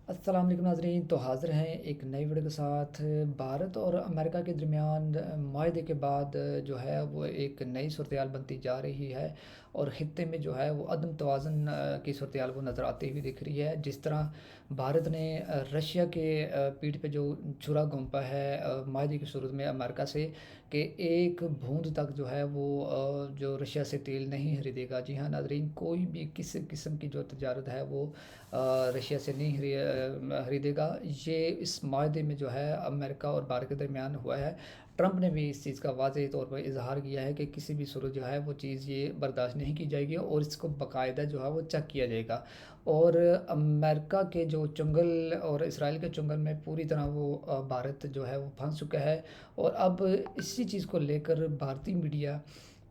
अस्सलाम वालेकुम नाज़रीन। तो हाज़िर हैं एक नई वीडियो के साथ। भारत और अमेरिका के दरमियान माहदे के बाद जो है वो एक नई सूरत-ए-हाल बनती जा रही है और ख़ित्ते में जो है वो अदम तवाज़ुन की सूरत-ए-हाल वो नज़र आती हुई दिख रही है। जिस तरह भारत ने रशिया के पीठ पे जो छुरा घोंपा है माहदे की सूरत में अमेरिका से कि एक बूँद तक जो है वो जो रशिया से तेल नहीं खरीदेगा। जी हाँ नाज़रीन, कोई भी किसी किस्म की जो तजारत है वो रशिया से नहीं खरीदेगा। ये इस माहदे में जो है अमेरिका और भारत के दरमियान हुआ है। ट्रंप ने भी इस चीज़ का वाज़ेह तौर पर इज़हार किया है कि किसी भी सूरत जो है वो चीज़ ये बर्दाश्त नहीं की जाएगी और इसको बाकायदा जो है वो चेक किया जाएगा। और अमेरिका के जो चुंगल और इसराइल के चुंगल में पूरी तरह वो भारत जो है वो फंस चुका है। और अब इसी चीज़ को लेकर भारतीय मीडिया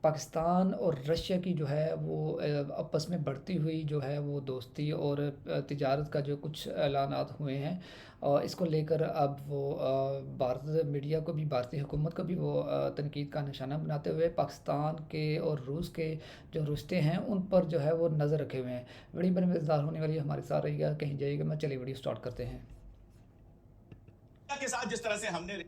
पाकिस्तान और रशिया की जो है वो आपस में बढ़ती हुई जो है वो दोस्ती और तिजारत का जो कुछ ऐलानात हुए हैं, इसको लेकर अब वो भारत मीडिया को भी, भारतीय हुकूमत को भी वो तनकीद का निशाना बनाते हुए पाकिस्तान के और रूस के जो रिश्ते हैं उन पर जो है वो नज़र रखे हुए हैं। वीडियो बड़ी मज़ेदार होने वाली है, हमारे साथ रहिएगा, कहीं जाइएगा मैं। चलिए वीडियो स्टार्ट करते हैं। के साथ जिस तरह से हमने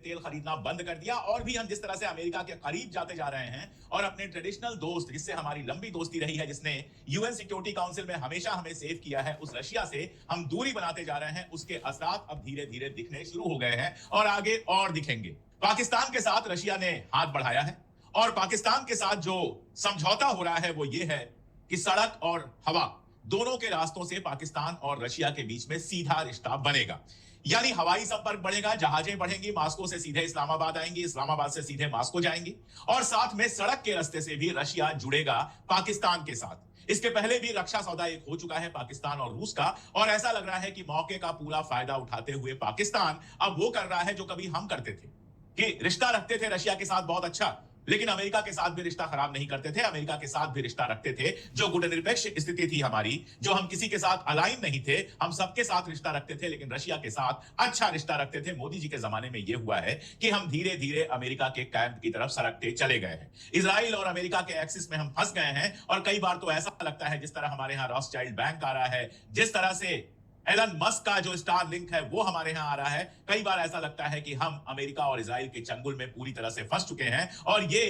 तेल खरीदना बंद कर दिया और भी हम जिस तरह से अमेरिका के करीब जाते जा रहे हैं और अपने ट्रेडिशनल दोस्त जिससे हमारी लंबी दोस्ती रही है, जिसने यूएन सिक्योरिटी काउंसिल में हमेशा हमें सेव किया है, उस रशिया से हम दूरी बनाते जा रहे हैं, उसके असरात अब धीरे धीरे दिखने शुरू हो गए हैं और आगे और दिखेंगे। पाकिस्तान के साथ रशिया ने हाथ बढ़ाया है और पाकिस्तान के साथ जो समझौता हो रहा है वो ये है कि सड़क और हवा दोनों के रास्तों से पाकिस्तान और रशिया के बीच में सीधा रिश्ता बनेगा। यानी हवाई संपर्क बढ़ेगा, जहाजें बढ़ेंगी, मास्को से सीधे इस्लामाबाद आएंगी, इस्लामाबाद से सीधे मास्को जाएंगी और साथ में सड़क के रास्ते से भी रशिया जुड़ेगा पाकिस्तान के साथ। इसके पहले भी रक्षा सौदा एक हो चुका है पाकिस्तान और रूस का और ऐसा लग रहा है कि मौके का पूरा फायदा उठाते हुए पाकिस्तान अब वो कर रहा है जो कभी हम करते थे कि रिश्ता रखते थे रशिया के साथ बहुत अच्छा, लेकिन अमेरिका के साथ भी रिश्ता खराब नहीं करते थे, अमेरिका के साथ भी रिश्ता रखते थे। जो गुटनिरपेक्ष स्थिति थी हमारी, जो हम किसी के साथ अलाइन नहीं थे, हम सबके साथ रिश्ता रखते थे, लेकिन रशिया के साथ अच्छा रिश्ता रखते थे। मोदी जी के जमाने में यह हुआ है कि हम धीरे धीरे अमेरिका के कैंप की तरफ सरकते चले गए हैं। इजराइल और अमेरिका के एक्सिस में हम फंस गए हैं और कई बार तो ऐसा लगता है जिस तरह हमारे यहां रॉथस्चाइल्ड बैंक आ रहा है, जिस तरह से एलन मस्क का जो स्टार लिंक है वो हमारे यहां आ रहा है, कई बार ऐसा लगता है कि हम अमेरिका और इजराइल के चंगुल में पूरी तरह से फंस चुके हैं और ये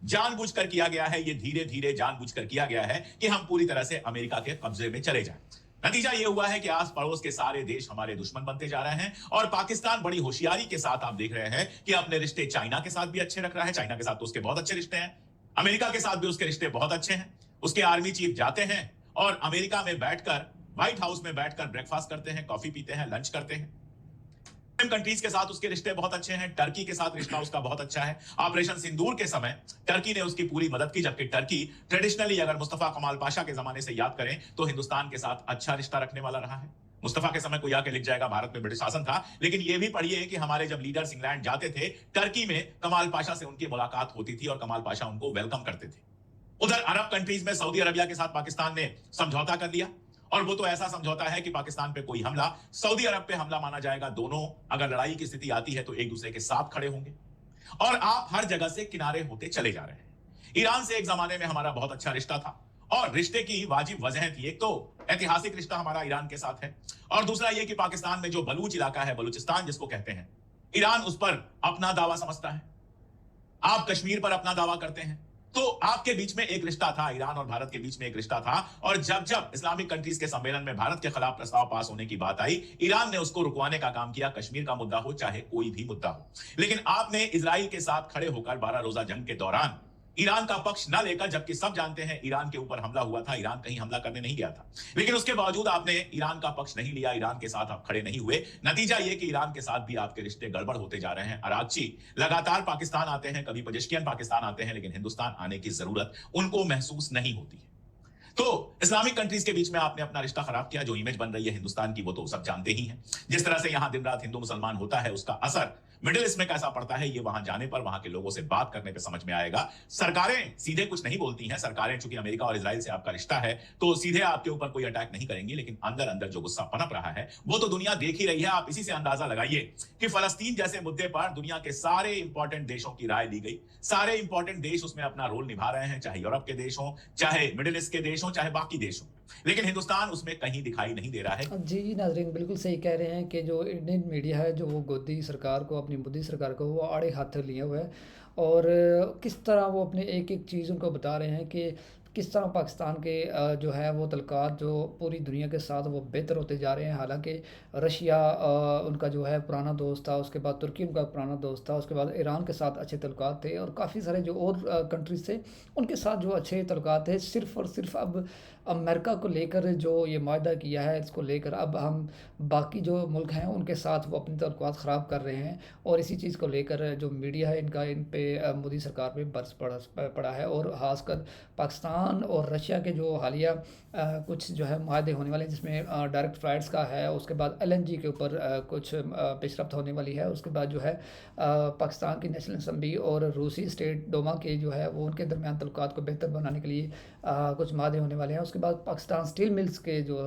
जानबूझकर किया गया है, ये धीरे धीरे जानबूझकर किया गया है कि हम पूरी तरह से अमेरिका के कब्जे में चले जाएं। नतीजा यह हुआ है कि आस पड़ोस के सारे देश हमारे दुश्मन बनते जा रहे हैं और पाकिस्तान बड़ी होशियारी के साथ आप देख रहे हैं कि अपने रिश्ते चाइना के साथ भी अच्छे रख रहा है। चाइना के साथ तो उसके बहुत अच्छे रिश्ते हैं, अमेरिका के साथ भी उसके रिश्ते बहुत अच्छे हैं। उसके आर्मी चीफ जाते हैं और अमेरिका में बैठकर, व्हाइट हाउस में बैठकर ब्रेकफास्ट करते हैं, कॉफी पीते हैं, लंच करते हैं। कंट्रीज के साथ उसके रिश्ते बहुत अच्छे हैं। टर्की के साथ रिश्ता उसका बहुत अच्छा है। ऑपरेशन सिंदूर के समय टर्की ने उसकी पूरी मदद की, जबकि टर्की ट्रेडिशनली, अगर मुस्तफा कमाल पाशा के जमाने से याद करें, तो हिंदुस्तान के साथ अच्छा रिश्ता रखने वाला रहा है। मुस्तफा के समय कोई आके लिख जाएगा भारत में ब्रिटिश शासन था, लेकिन यह भी पढ़िए कि हमारे जब लीडर्स इंग्लैंड जाते थे, टर्की में कमाल पाशा से उनकी मुलाकात होती थी और कमाल पाशा उनको वेलकम करते थे। उधर अरब कंट्रीज में सऊदी अरबिया के साथ पाकिस्तान ने समझौता कर लिया और वो तो ऐसा समझौता है कि पाकिस्तान पे कोई हमला सऊदी अरब पे हमला माना जाएगा। दोनों अगर लड़ाई की स्थिति आती है तो एक दूसरे के साथ खड़े होंगे और आप हर जगह से किनारे होते चले जा रहे हैं। ईरान से एक जमाने में हमारा बहुत अच्छा रिश्ता था और रिश्ते की वाजिब वजह थी। एक तो ऐतिहासिक रिश्ता हमारा ईरान के साथ है और दूसरा यह कि पाकिस्तान में जो बलूच इलाका है, बलूचिस्तान जिसको कहते हैं, ईरान उस पर अपना दावा समझता है, आप कश्मीर पर अपना दावा करते हैं। तो आपके बीच में एक रिश्ता था, ईरान और भारत के बीच में एक रिश्ता था और जब जब इस्लामिक कंट्रीज के सम्मेलन में भारत के खिलाफ प्रस्ताव पास होने की बात आई, ईरान ने उसको रुकवाने का काम किया, कश्मीर का मुद्दा हो चाहे कोई भी मुद्दा हो। लेकिन आपने इजराइल के साथ खड़े होकर 12 रोजा जंग के दौरान ईरान का पक्ष न लेकर, जबकि सब जानते हैं ईरान के ऊपर हमला हुआ था, ईरान कहीं हमला करने नहीं गया था, लेकिन उसके बावजूद आपने ईरान का पक्ष नहीं लिया, ईरान के साथ आप खड़े नहीं हुए। नतीजा यह कि ईरान के साथ भी आपके रिश्ते गड़बड़ होते जा रहे हैं। अरागची लगातार पाकिस्तान आते हैं, कभी पजेश्कियन पाकिस्तान आते हैं, लेकिन हिंदुस्तान आने की जरूरत उनको महसूस नहीं होती है। तो इस्लामिक कंट्रीज के बीच में आपने अपना रिश्ता खराब किया। जो इमेज बन रही है हिंदुस्तान की वो तो सब जानते ही हैं। जिस तरह से यहां दिन रात हिंदू मुसलमान होता है, उसका असर मिडिल ईस्ट में कैसा पड़ता है, ये वहां जाने पर, वहां के लोगों से बात करने पर समझ में आएगा। सरकारें सीधे कुछ नहीं बोलती हैं, सरकारें, चूंकि अमेरिका और इजराइल से आपका रिश्ता है तो सीधे आपके ऊपर कोई अटैक नहीं करेंगी, लेकिन अंदर अंदर जो गुस्सा पनप रहा है वो तो दुनिया देख ही रही है। आप इसी से अंदाजा लगाइए कि फलस्तीन जैसे मुद्दे पर दुनिया के सारे इंपॉर्टेंट देशों की राय ली गई, सारे इंपॉर्टेंट देश उसमें अपना रोल निभा रहे हैं, चाहे यूरोप के देश हो, चाहे मिडिल ईस्ट के देश हो, चाहे बाकी देश हो। लेकिन हिंदुस्तान उसमें कहीं दिखाई नहीं दे रहा है। जी, नाज़रीन बिल्कुल सही कह रहे हैं कि जो इंडियन मीडिया है, जो वो गोदी सरकार को, अपनी मोदी सरकार को वो आड़े हाथ लिए हुए है और किस तरह वो अपने एक-एक चीज़ उनको बता रहे हैं कि किस तरह पाकिस्तान के जो है वो तल्लुकात जो पूरी दुनिया के साथ वो बेहतर होते जा रहे हैं। हालाँकि रशिया उनका जो है पुराना दोस्त था, उसके बाद तुर्की उनका पुराना दोस्त था, उसके बाद ईरान के साथ अच्छे तल्लुकात थे और काफ़ी सारे जो और कंट्रीज़ थे, उनके साथ जो अच्छे तल्लुकात थे। सिर्फ़ और सिर्फ़ अब अमेरिका को लेकर जो ये माहदा किया है, इसको लेकर अब हम बाकी जो मुल्क हैं, उनके साथ वो अपने तल्लुकात ख़राब कर रहे हैं और इसी चीज़ को लेकर जो मीडिया है, इनका इन पे मोदी सरकार पे बरस पड़ा है और ख़ासकर पाकिस्तान और रशिया के जो हालिया कुछ जो है माहदे होने वाले हैं, जिसमें डायरेक्ट फ्लाइट्स का है, उसके बाद एलएनजी के ऊपर कुछ पेशरफ्त होने वाली है। उसके बाद जो है पाकिस्तान की नेशनल असम्बली और रूसी स्टेट डोमा के जो है वो उनके दरमियान तल्लुकात को बेहतर बनाने के लिए कुछ माहदे होने वाले हैं। उसके बाद पाकिस्तान स्टील मिल्स के जो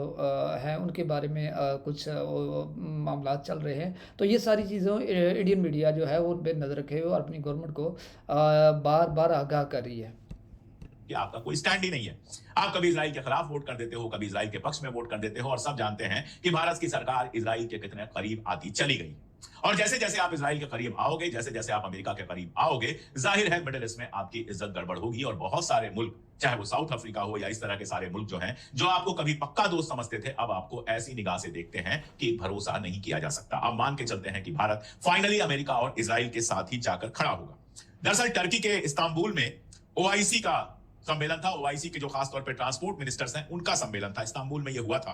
हैं उनके बारे में कुछ मामलात चल रहे हैं। तो ये सारी चीज़ों इंडियन मीडिया जो है वो बेनज़र रखे हुए और अपनी गवर्नमेंट को बार-बार आगाह कर रही है। कि आपका कोई स्टैंड ही नहीं है। आप कभी इजराइल के खिलाफ वोट कर देते हो, कभी इजराइल के पक्ष में वोट कर देते हो और सब जानते हैं कि भारत की सरकार इजराइल के कितने करीब आती चली गई। और जैसे जैसे आप इजराइल के करीब आओगे, जैसे जैसे आप अमेरिका के करीब आओगे, जाहिर है मिडिल ईस्ट में आपकी इज्जत गड़बड़ होगी और बहुत सारे मुल्क, चाहे वो साउथ अफ्रीका हो या इस तरह के सारे मुल्क जो हैं, जो आपको कभी पक्का दोस्त समझते थे, अब आपको ऐसी निगाह से देखते हैं कि भरोसा नहीं किया जा सकता। अब मान के चलते हैं कि भारत फाइनली अमेरिका और इजराइल के साथ ही जाकर खड़ा होगा। दरअसल टर्की के इस्तांबुल में ओआईसी का सम्मेलन था। ओआईसी के जो खास तौर पे ट्रांसपोर्ट मिनिस्टर्स हैं, उनका सम्मेलन था, इस्तांबुल में ये हुआ था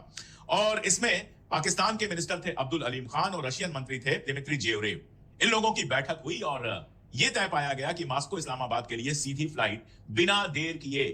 और इसमें पाकिस्तान के मिनिस्टर थे अब्दुल अलीम खान और रशियन मंत्री थे दिमित्री जेवरेव। इन लोगों की बैठक हुई और यह तय पाया गया कि मॉस्को इस्लामाबाद के लिए सीधी फ्लाइट बिना देर किए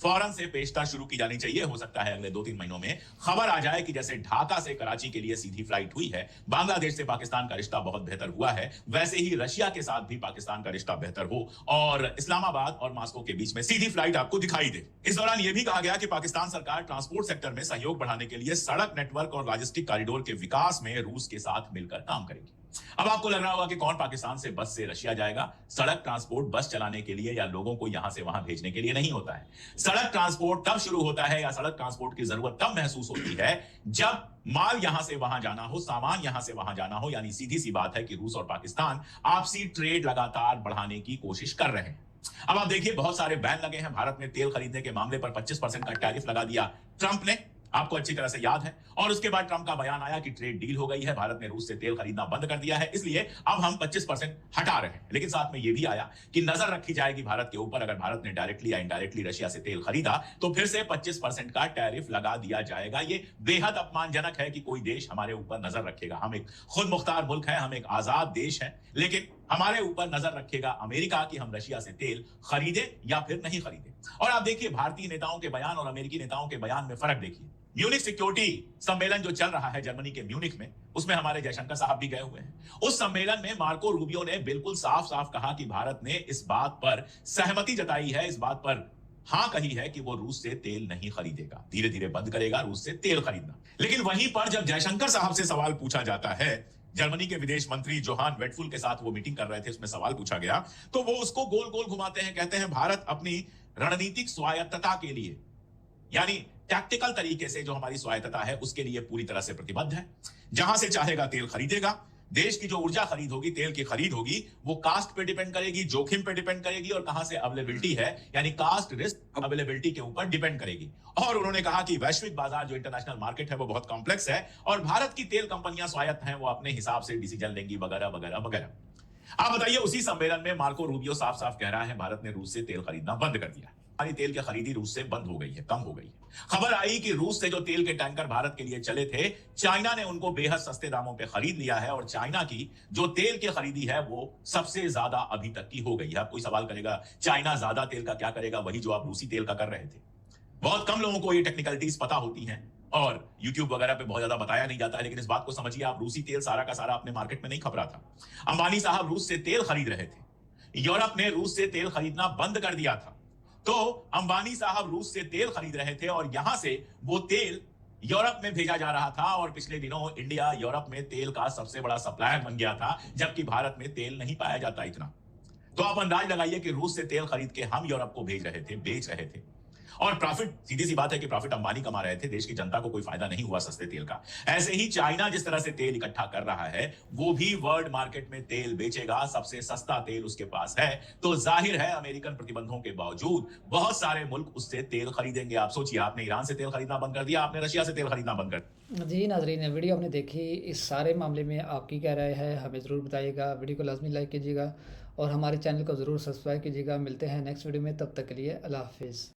फौरन से पेशता शुरू की जानी चाहिए। हो सकता है अगले 2-3 महीनों में खबर आ जाए कि जैसे ढाका से कराची के लिए सीधी फ्लाइट हुई है, बांग्लादेश से पाकिस्तान का रिश्ता बहुत बेहतर हुआ है, वैसे ही रशिया के साथ भी पाकिस्तान का रिश्ता बेहतर हो और इस्लामाबाद और मॉस्को के बीच में सीधी फ्लाइट आपको दिखाई दे। इस दौरान यह भी कहा गया कि पाकिस्तान सरकार ट्रांसपोर्ट सेक्टर में सहयोग बढ़ाने के लिए सड़क नेटवर्क और लॉजिस्टिक कॉरिडोर के विकास में रूस के साथ मिलकर काम करेगी। अब आपको लग रहा होगा कि कौन पाकिस्तान से बस से रशिया जाएगा। सड़क ट्रांसपोर्ट बस चलाने के लिए या लोगों को यहां से वहां भेजने के लिए नहीं होता है। सड़क ट्रांसपोर्ट तब शुरू होता है या सड़क ट्रांसपोर्ट की जरूरत तब महसूस होती है जब माल यहां से वहां जाना हो, सामान यहां से वहां जाना हो। यानी सीधी सी बात है कि रूस और पाकिस्तान आपसी ट्रेड लगातार बढ़ाने की कोशिश कर रहे हैं। अब आप देखिए, बहुत सारे बैन लगे हैं। भारत में तेल खरीदने के मामले पर 25% का टैरिफ लगा दिया ट्रंप ने, आपको अच्छी तरह से याद है। और उसके बाद ट्रंप का बयान आया कि ट्रेड डील हो गई है, भारत ने रूस से तेल खरीदना बंद कर दिया है, इसलिए अब हम 25% हटा रहे हैं। लेकिन साथ में यह भी आया कि नजर रखी जाएगी भारत के ऊपर। अगर भारत ने डायरेक्टली या इनडायरेक्टली रशिया से तेल खरीदा तो फिर से 25% का टैरिफ लगा दिया जाएगा। यह बेहद अपमानजनक है कि कोई देश हमारे ऊपर नजर रखेगा। हम एक खुद मुख्तार मुल्क है, हम एक आजाद देश है, लेकिन हमारे ऊपर नजर रखेगा अमेरिका कि हम रशिया से तेल खरीदे या फिर नहीं खरीदे। और आप देखिए, भारतीय नेताओं के बयान और अमेरिकी नेताओं के बयान में फर्क देखिए। म्यूनिक सिक्योरिटी सम्मेलन जो चल रहा है जर्मनी के म्यूनिक में, उसमें हमारे जयशंकर साहब भी गए हुए हैं। उस सम्मेलन में मार्को रूबियो ने बिल्कुल साफ साफ कहा कि भारत ने इस बात पर सहमति जताई है, इस बात पर हां कही है कि वो रूस से तेल नहीं खरीदेगा, धीरे धीरे बंद करेगा रूस से तेल खरीदना। लेकिन वहीं पर जब जयशंकर साहब से सवाल पूछा जाता है, जर्मनी के विदेश मंत्री जोहान वेटफुल के साथ वो मीटिंग कर रहे थे, उसमें सवाल पूछा गया तो वो उसको गोल गोल घुमाते हैं। कहते हैं भारत अपनी रणनीतिक स्वायत्तता के लिए, यानी टैक्टिकल तरीके से जो हमारी स्वायत्तता है उसके लिए पूरी तरह से प्रतिबद्ध है। जहां से चाहेगा तेल खरीदेगा। देश की जो ऊर्जा खरीद होगी, तेल की खरीद होगी, वो कास्ट पे डिपेंड करेगी, जोखिम पे डिपेंड करेगी और कहां से अवेलेबिलिटी है, यानी कास्ट रिस्क अवेलेबिलिटी के ऊपर डिपेंड करेगी। और उन्होंने कहा कि वैश्विक बाजार जो इंटरनेशनल मार्केट है वो बहुत कॉम्प्लेक्स है और भारत की तेल कंपनियां स्वायत्त हैं, वो अपने हिसाब से डिसीजन लेंगी वगैरह वगैरह वगैरह। आप बताइए, उसी सम्मेलन में मार्को रूबियो साफ साफ कह रहा है भारत ने रूस से तेल खरीदना बंद कर दिया। हमारी तेल की खरीदी रूस से बंद हो गई है, कम हो गई है। खबर आई कि रूस से जो तेल के टैंकर भारत के लिए चले थे, चाइना ने उनको बेहद सस्ते दामों पे खरीद लिया है और चाइना की जो तेल की खरीदी है वो सबसे ज्यादा अभी तक की हो गई है। अब कोई सवाल करेगा चाइना ज्यादा तेल का क्या करेगा, वही जो आप रूसी तेल का कर रहे थे। बहुत कम लोगों को ये टेक्निकलिटीज पता होती हैं और यूट्यूब वगैरह पे बहुत ज्यादा बताया नहीं जाता है। लेकिन इस बात को समझिए, आप रूसी तेल सारा का सारा अपने मार्केट में नहीं खपरा था। अंबानी साहब रूस से तेल खरीद रहे थे, यूरोप ने रूस से तेल खरीदना बंद कर दिया था। तो अंबानी साहब रूस से तेल खरीद रहे थे और यहां से वो तेल यूरोप में भेजा जा रहा था और पिछले दिनों इंडिया यूरोप में तेल का सबसे बड़ा सप्लायर बन गया था, जबकि भारत में तेल नहीं पाया जाता इतना। तो आप अंदाज लगाइए कि रूस से तेल खरीद के हम यूरोप को भेज रहे थे, बेच रहे थे। और प्रॉफिट, सीधी सी बात है कि प्रॉफिट अंबानी कमा रहे थे, देश की जनता को कोई फायदा नहीं हुआ सस्ते तेल का। ऐसे ही चाइना जिस तरह से तेल इकट्ठा कर रहा है, वो भी वर्ल्ड मार्केट में तेल बेचेगा, सबसे सस्ता तेल उसके पास है। तो जाहिर है अमेरिकन प्रतिबंधों के बावजूद बहुत सारे मुल्क उससे तेल खरीदेंगे। आप सोचिए, आपने ईरान से तेल खरीदना बंद कर दिया, आपने रशिया से तेल खरीदना बंद कर। जी नाज़रीन, वीडियो आपने देखी, इस सारे मामले में आपकी क्या राय है हमें ज़रूर बताइएगा। वीडियो को लाज़मी लाइक कीजिएगा और हमारे चैनल को ज़रूर सब्सक्राइब कीजिएगा। मिलते हैं नेक्स्ट वीडियो में, तब तक के लिए अल्लाह हाफ़िज़।